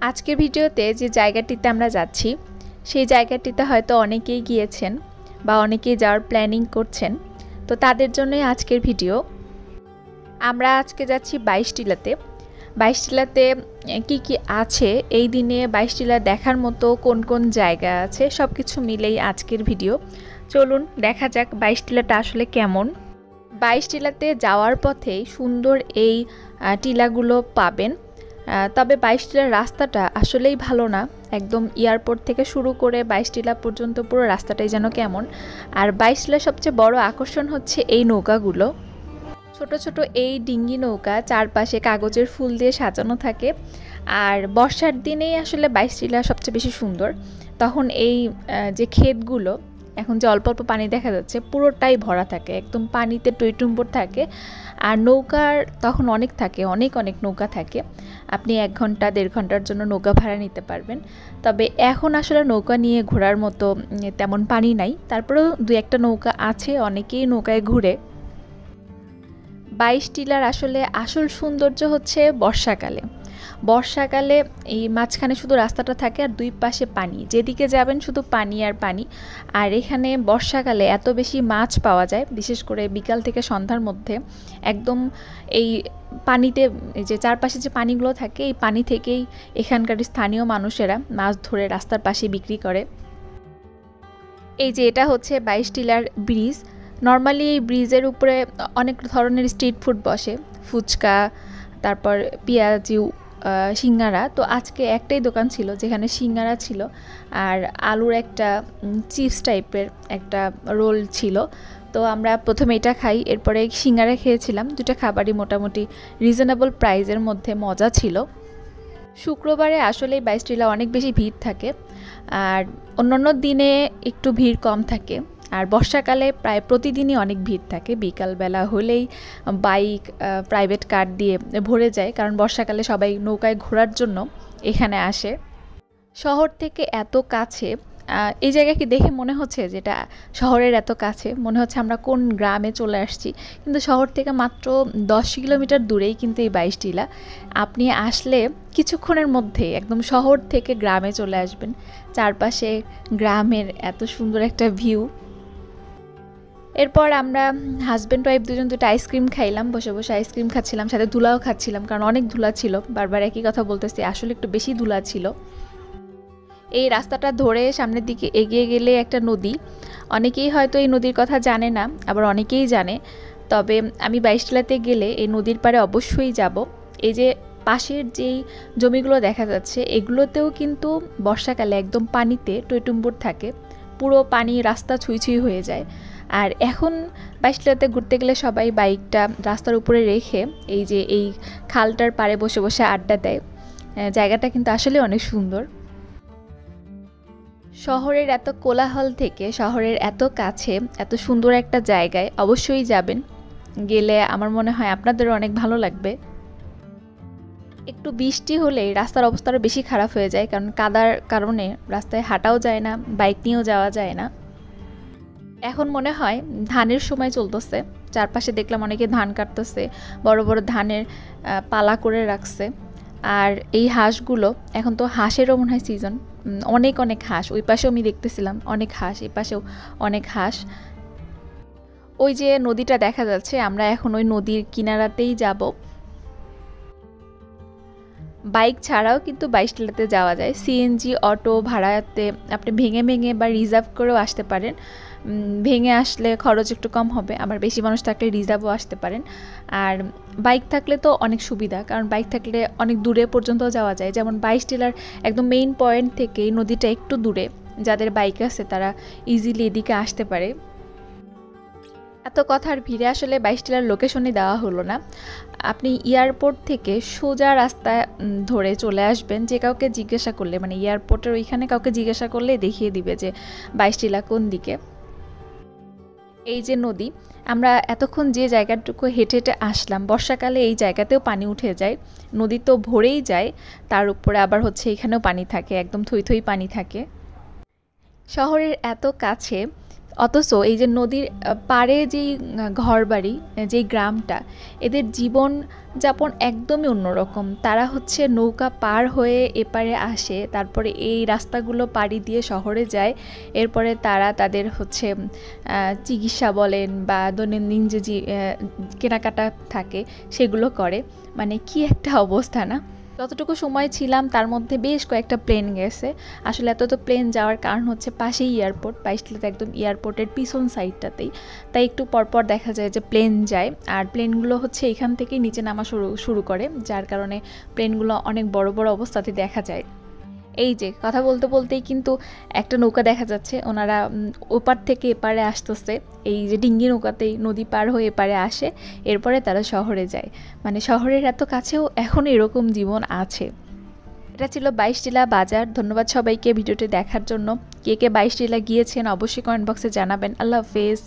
আজকের ভিডিওতে যে জায়গাটিতে আমরা যাচ্ছি সেই জায়গাটিতে হয়তো অনেকেই গিয়েছেন বা অনেকেই যাওয়ার প্ল্যানিং করছেন। তো তাদের জন্যই আজকের ভিডিও। আমরা আজকে যাচ্ছি 22 টিলাতে। 22 টিলাতে কি কি আছে, এই দিনে 22 টিলা দেখার মতো কোন কোন জায়গা আছে, সব কিছু মিলেই আজকের ভিডিও। চলুন দেখা যাক 22 টিলাটা আসলে কেমন। 22 টিলাতে যাওয়ার পথে সুন্দর এই টিলাগুলো পাবেন। তবে 22 টিলার রাস্তাটা আসলেই ভালো না। একদম এয়ারপোর্ট থেকে শুরু করে 22 টিলা পর্যন্ত পুরো রাস্তাটাই যেন কেমন। আর 22 টিলার সবচেয়ে বড় আকর্ষণ হচ্ছে এই নৌকাগুলো। ছোট ছোট এই ডিঙ্গি নৌকা, চারপাশে কাগজের ফুল দিয়ে সাজানো থাকে। আর বর্ষার দিনেই আসলে 22 টিলা সবচেয়ে বেশি সুন্দর। তখন এই যে ক্ষেতগুলো, এখন যে অল্প অল্প পানি দেখা যাচ্ছে, পুরোটাই ভরা থাকে, একদম পানিতে টইটুম্বর থাকে। আর নৌকার তখন অনেক থাকে, অনেক অনেক নৌকা থাকে। আপনি 1 ঘন্টা 1.5 ঘন্টার জন্য নৌকা ভাড়া নিতে পারবেন। তবে এখন আসলে নৌকা নিয়ে ঘোরার মতো তেমন পানি নাই, তারপরেও 2-1টা নৌকা আছে, অনেকেই নৌকায় ঘুরে। 22 টিলার আসলে আসল সৌন্দর্য হচ্ছে বর্ষাকালে। বর্ষাকালে এই মাঝখানে শুধু রাস্তাটা থাকে আর দুই পাশে পানি, যেদিকে যাবেন শুধু পানি আর পানি। আর এখানে বর্ষাকালে এত বেশি মাছ পাওয়া যায়, বিশেষ করে বিকাল থেকে সন্ধ্যার মধ্যে। একদম এই পানিতে, যে চারপাশে যে পানিগুলো থাকে, এই পানি থেকেই এখানকার স্থানীয় মানুষেরা মাছ ধরে রাস্তার পাশে বিক্রি করে। এই যে এটা হচ্ছে 22 টিলার ব্রিজ। নর্মালি এই ব্রিজের উপরে অনেক ধরনের স্ট্রিট ফুড বসে, ফুচকা, তারপর পেঁয়াজু, সিঙ্গারা। তো আজকে একটাই দোকান ছিল যেখানে সিঙ্গারা ছিল আর আলুর একটা চিপস টাইপের একটা রোল ছিল। তো আমরা প্রথমে এটা খাই, এরপরে সিঙ্গারা খেয়েছিলাম। দুটো খাবারই মোটামুটি রিজনেবল প্রাইসের মধ্যে, মজা ছিল। শুক্রবারে আসলে 22 টিলা অনেক বেশি ভিড় থাকে, আর অন্যান্য দিনে একটু ভিড় কম থাকে। আর বর্ষাকালে প্রায় প্রতিদিনই অনেক ভিড় থাকে, বিকালবেলা হলেই বাইক, প্রাইভেট কার দিয়ে ভরে যায়, কারণ বর্ষাকালে সবাই নৌকায় ঘোরার জন্য এখানে আসে। শহর থেকে এত কাছে, এই জায়গাকে দেখে মনে হচ্ছে যেটা শহরের এত কাছে, মনে হচ্ছে আমরা কোন গ্রামে চলে আসছি। কিন্তু শহর থেকে মাত্র 10 কিলোমিটার দূরেই কিন্তু এই 22 টিলা। আপনি আসলে কিছুক্ষণের মধ্যে একদম শহর থেকে গ্রামে চলে আসবেন। চারপাশে গ্রামের এত সুন্দর একটা ভিউ। এরপর আমরা হাজব্যান্ড ওয়াইফ দুজন দুটো আইসক্রিম খাইলাম, বসে বসে আইসক্রিম খাচ্ছিলাম, সাথে ধুলাও খাচ্ছিলাম, কারণ অনেক ধুলা ছিল। বারবার একই কথা বলতেছি, আসলে একটু বেশি ধুলা ছিল। এই রাস্তাটা ধরে সামনের দিকে এগিয়ে গেলে একটা নদী। অনেকেই হয়তো এই নদীর কথা জানে না, আবার অনেকেই জানে। তবে আমি 22 টিলাতে গেলে এই নদীর পাড়ে অবশ্যই যাব। এই যে পাশের যেই জমিগুলো দেখা যাচ্ছে, এগুলোতেও কিন্তু বর্ষাকালে একদম পানিতে টইটুম্বুর থাকে, পুরো পানি রাস্তা ছুঁই ছুঁই হয়ে যায়। আর এখন 22 টিলাতে ঘুরতে গেলে সবাই বাইকটা রাস্তার উপরে রেখে এই যে এই খালটার পাড়ে বসে বসে আড্ডা দেয়। জায়গাটা কিন্তু আসলে অনেক সুন্দর। শহরের এত কোলাহল থেকে শহরের এত কাছে এত সুন্দর একটা জায়গায় অবশ্যই যাবেন। গেলে আমার মনে হয় আপনাদেরও অনেক ভালো লাগবে। একটু বৃষ্টি হলেই রাস্তার অবস্থা আরও বেশি খারাপ হয়ে যায়, কারণ কাদার কারণে রাস্তায় হাঁটাও যায় না, বাইক নিয়েও যাওয়া যায় না। এখন মনে হয় ধানের সময় চলতেছে, চারপাশে দেখলাম অনেকে ধান কাটতেছে, বড় বড় ধানের পালা করে রাখছে। আর এই হাঁসগুলো, এখন তো হাঁসেরও মনে হয় সিজন, অনেক অনেক হাঁস। ওই পাশেও আমি দেখতেছিলাম অনেক হাঁস, এই পাশেও অনেক হাঁস। ওই যে নদীটা দেখা যাচ্ছে, আমরা এখন ওই নদীর কিনারাতেই যাব। বাইক ছাড়াও কিন্তু 22 টিলাতে যাওয়া যায়, সিএনজি অটো ভাড়াতে আপনি ভেঙে ভেঙে বা রিজার্ভ করেও আসতে পারেন। ভেঙে আসলে খরচ একটু কম হবে, আবার বেশি মানুষ থাকলে রিজার্ভও আসতে পারেন। আর বাইক থাকলে তো অনেক সুবিধা, কারণ বাইক থাকলে অনেক দূরে পর্যন্ত যাওয়া যায়। যেমন 22 টিলার একদম মেইন পয়েন্ট থেকে নদীটা একটু দূরে, যাদের বাইক আছে তারা ইজিলি এদিকে আসতে পারে। এত কথার ভিড়ে আসলে 22 টিলার লোকেশনই দেওয়া হলো না। আপনি এয়ারপোর্ট থেকে সোজা রাস্তা ধরে চলে আসবেন, যে কাউকে জিজ্ঞাসা করলে, মানে এয়ারপোর্টের ওইখানে কাউকে জিজ্ঞাসা করলে দেখিয়ে দিবে যে 22 টিলা কোন দিকে। এই যে নদী, আমরা এতক্ষণ যে জায়গাটুকু হেঁটে হেঁটে আসলাম, বর্ষাকালে এই জায়গাতেও পানি উঠে যায়, নদী তো ভরেই যায়, তার উপরে আবার হচ্ছে এখানেও পানি থাকে, একদম থই থই পানি থাকে। শহরের এত কাছে অথচ এই যে নদীর পাড়ে যেই ঘরবাড়ি, যেই গ্রামটা, এদের জীবন যাপন একদমই অন্যরকম। তারা হচ্ছে নৌকা পার হয়ে এপারে আসে, তারপরে এই রাস্তাগুলো পাড়ি দিয়ে শহরে যায়। এরপরে তারা তাদের হচ্ছে চিকিৎসা বলেন বা দৈনন্দিন যে কেনাকাটা থাকে সেগুলো করে। মানে কি একটা অবস্থা না? যতটুকু সময় ছিলাম তার মধ্যে বেশ কয়েকটা প্লেন গেছে। আসলে এত তো প্লেন যাওয়ার কারণ হচ্ছে পাশেই এয়ারপোর্ট, বাইশটিলাতে একদম এয়ারপোর্টের পিছন সাইডটাতেই। তাই একটু পরপর দেখা যায় যে প্লেন যায়, আর প্লেনগুলো হচ্ছে এখান থেকেই নিচে নামা শুরু শুরু করে, যার কারণে প্লেনগুলো অনেক বড় বড় অবস্থাতে দেখা যায়। এই যে কথা বলতে বলতেই কিন্তু একটা নৌকা দেখা যাচ্ছে, ওনারা ওপার থেকে এপারে আসতেছে। এই যে ডিঙ্গি নৌকাতেই নদী পার হয়ে এপারে আসে, এরপরে তারা শহরে যায়। মানে শহরের এত কাছেও এখন এরকম জীবন আছে। এটা ছিল বাইশটিলা বাজার। ধন্যবাদ সবাইকে ভিডিওটি দেখার জন্য। কে কে বাইশটিলা গিয়েছেন অবশ্যই কমেন্ট বক্সে জানাবেন। আল্লাহ হাফেজ।